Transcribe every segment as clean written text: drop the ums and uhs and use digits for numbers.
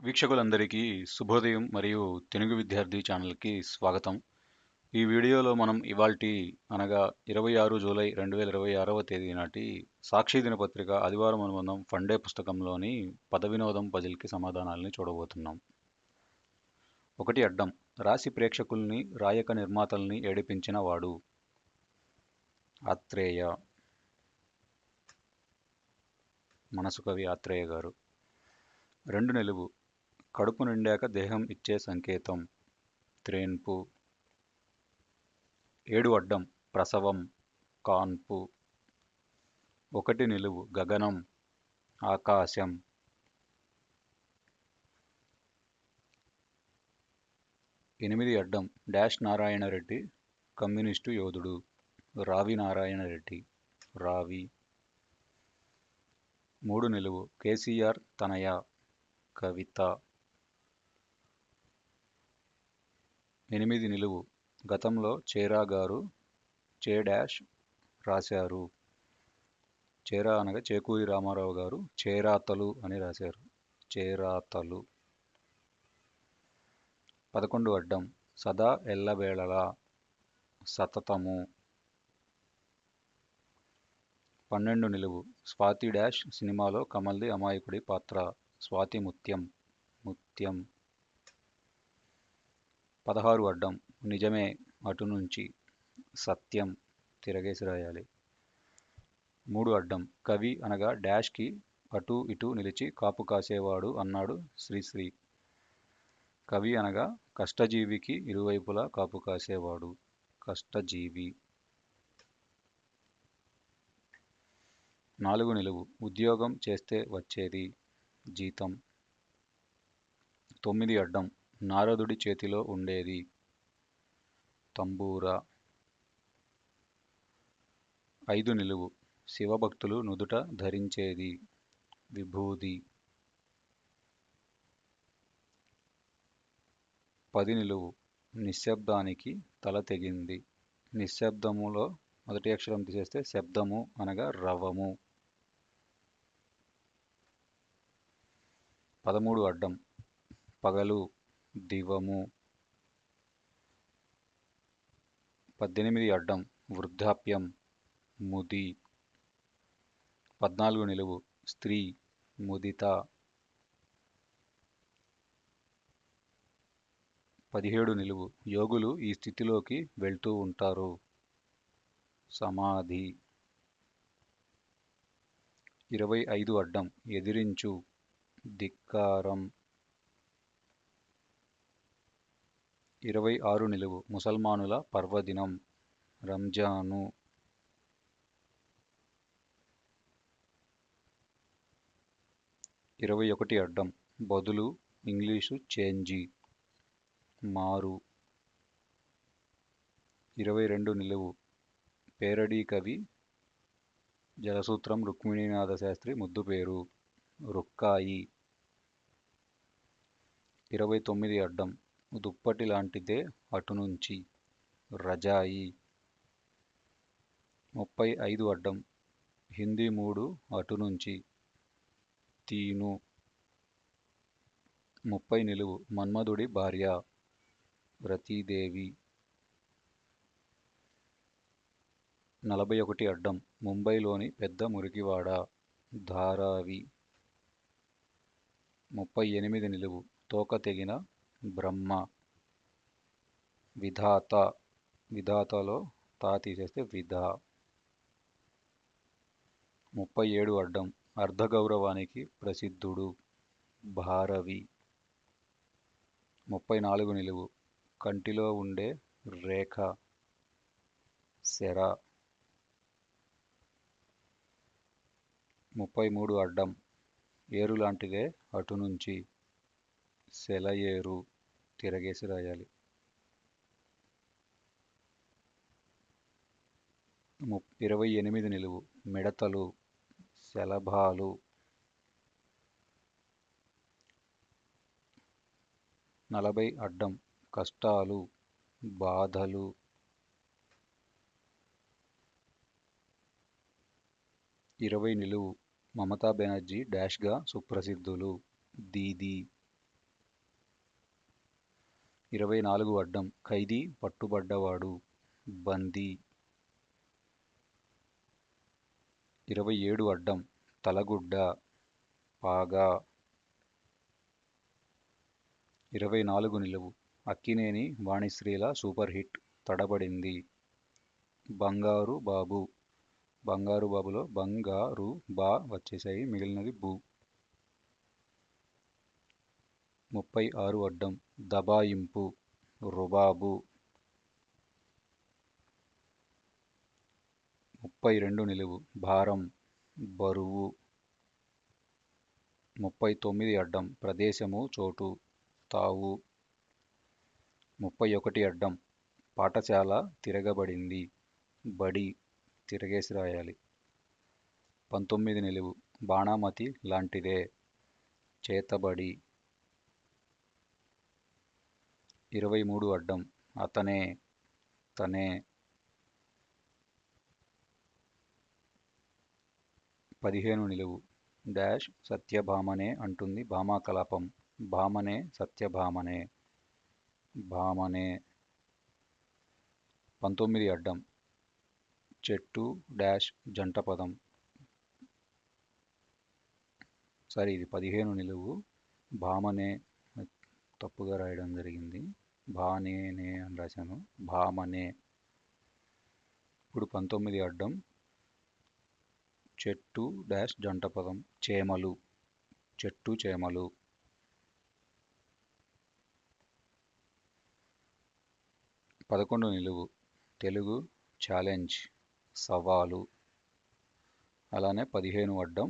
వీక్షకులందరికీ శుభోదయం మరియు తెలుగు విద్యార్థి ఛానల్కి స్వాగతం. ఈ వీడియోలో మనం ఇవాల్టి అనగా 26 జూలై 2026వ తేదీ నాటి సాక్షి దినపత్రిక ఆదివారం అనుబంధం ఫండే పుస్తకంలోని పద వినోదం పజిల్కి సమాధానాలని చూడబోతున్నాం. ఒకటి అడ్డం. రాసి ప్రేక్షకుల్ని రాయక నిర్మాతల్ని ఏడిపించిన వాడు. ఆత్రేయ. మనసు కవి ఆత్రేయ గారు. రెండు నిలువు. కడుపు నిండాక దేహం ఇచ్చే సంకేతం. త్రేన్పు. ఏడు అడ్డం. ప్రసవం. కాన్పు. ఒకటి నిలువు. గగనం. ఆకాశం. ఎనిమిది అడ్డం. డాష్ నారాయణరెడ్డి కమ్యూనిస్టు యోధుడు. రావి నారాయణరెడ్డి. రావి. మూడు నిలువు. కేసీఆర్ తనయ. కవిత. ఎనిమిది నిలువు. గతంలో చేరా గారు చే డాష్ రాశారు. చేరా అనగా చేకూరి రామారావు గారు చేరాతలు అని రాశారు. చేరాతలు. 11 అడ్డం. సదా ఎల్లవేళలా. సతతము. 12 నిలువు. స్వాతి డాష్ సినిమాలో కమల్ది అమాయకుడి పాత్ర. స్వాతి ముత్యం. ముత్యం. 16 అడ్డం. నిజమే అటు నుంచి. సత్యం. తిరగేసి రాయాలి. 3 అడ్డం. కవి అనగా డాష్కి అటు ఇటు నిలిచి కాపు కాసేవాడు అన్నాడు శ్రీశ్రీ. కవి అనగా కష్టజీవికి ఇరువైపులా కాపు కాసేవాడు. కష్టజీవి. 4 నిలువు. ఉద్యోగం చేస్తే వచ్చేది. జీతం. 9 అడ్డం. నారదుడి చేతిలో ఉండేది. తంబూర. 5 నిలువు. శివభక్తులు నుదుట ధరించేది. విభూది. 10 నిలువు. నిశ్శబ్దానికి తల తెగింది. నిశ్శబ్దములో మొదటి అక్షరం తీసేస్తే శబ్దము అనగా రవము. 13 అడ్డం. పగలు. దివము. 18 అడ్డం. వృద్ధాప్యం. ముది. 14 నిలువు. స్త్రీ. ముదిత. 17 నిలువు. యోగులు ఈ స్థితిలోకి వెళ్తూ ఉంటారు. సమాధి. 25 అడ్డం. ఎదిరించు. ధిక్కారం. 26 నిలువు. ముసల్మానుల పర్వదినం. రంజాను. 21 అడ్డం. బదులు. ఇంగ్లీషు చేంజి. మారు. 22 నిలువు. పేరడీ కవి జలసూత్రం రుక్మిణీనాథ శాస్త్రి ముద్దు పేరు. రుక్కాయి. 29 అడ్డం. దుప్పటి లాంటిదే అటు నుంచి. రజాయి. 35 అడ్డం. హిందీ మూడు అటు నుంచి. తీను. 30 నిలువు. మన్మధుడి భార్య. రతీదేవి. 41 అడ్డం. ముంబైలోని పెద్ద మురికివాడ. ధారావి. 38 నిలువు. తోక తెగిన బ్రహ్మ. విధాత. విధాతలో తా తీసేస్తే విధా. 37 అడ్డం. అర్ధగౌరవానికి ప్రసిద్ధుడు. భారవి. 34 నిలువు. కంటిలో ఉండే రేఖ. శర. 33 అడ్డం. ఏరు లాంటిదే అటు నుంచి. సెలయేరు. తిరగేసి రాయాలి. 28 నిలువు. మిడతలు. శలభాలు. 40 అడ్డం. కష్టాలు. బాధలు. 20 నిలువు. మమతా బెనర్జీ డాష్గా సుప్రసిద్ధులు. దీదీ. 24 అడ్డం ఖైదీ పట్టుబడ్డవాడు బందీ. 27 అడ్డం తలగుడ్డ పాగా. 24 నిలువు అక్కినేని వాణిశ్రీల సూపర్ హిట్ తడబడింది. బంగారు బాబు. బంగారు బాబులో బంగారు బా వచ్చేసాయి, మిగిలినది బు. 36 అడ్డం దబాయింపు రుబాబు. 32 నిలువు భారం బరువు. 39 అడ్డం ప్రదేశము చోటు తావు. 31 అడ్డం పాఠశాల తిరగబడింది బడి తిరగేసి రాయాలి. 19 నిలువు బాణామతి లాంటిదే చేతబడి. 23 అడ్డం అతనే తనే. 15 నిలువు డాష్ సత్యభామనే అంటుంది భామాకలాపం భామనే సత్యభామనే భామనే. 19 అడ్డం చెట్టు డాష్ జంట పదం. సరే, ఇది 15 నిలువు భామనే తప్పుగా రాయడం జరిగింది, భానేనే అని రాశాను, భామనే. ఇప్పుడు 19 అడ్డం చెట్టు డాష్ జంట పదం చేమలు చెట్టు చేమలు. 11 నిలువు తెలుగు ఛాలెంజ్ సవాలు. అలానే 15 అడ్డం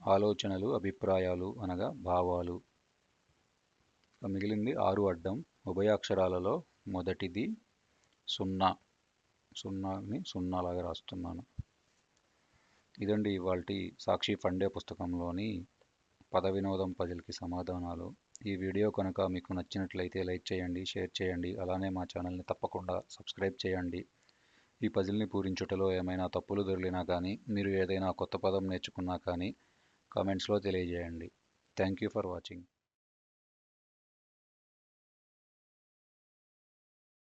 ఆలోచనలు అభిప్రాయాలు అనగా భావాలు. మిగిలింది 6 అడ్డం ఉభయాక్షరాలలో మొదటిది సున్నా. సున్నాని సున్నాలాగా రాస్తున్నాను. ఇదండి ఇవాల్టి సాక్షి ఫండే పుస్తకంలోని పద వినోదం పజిల్కి సమాధానాలు. ఈ వీడియో కనుక మీకు నచ్చినట్లయితే లైక్ చేయండి, షేర్ చేయండి. అలానే మా ఛానల్ని తప్పకుండా సబ్స్క్రైబ్ చేయండి. ఈ పజిల్ని పూరించుటలో ఏమైనా తప్పులు దొర్లినా కానీ, మీరు ఏదైనా కొత్త పదం నేర్చుకున్నా కానీ కామెంట్స్లో తెలియజేయండి. Thank you for watching.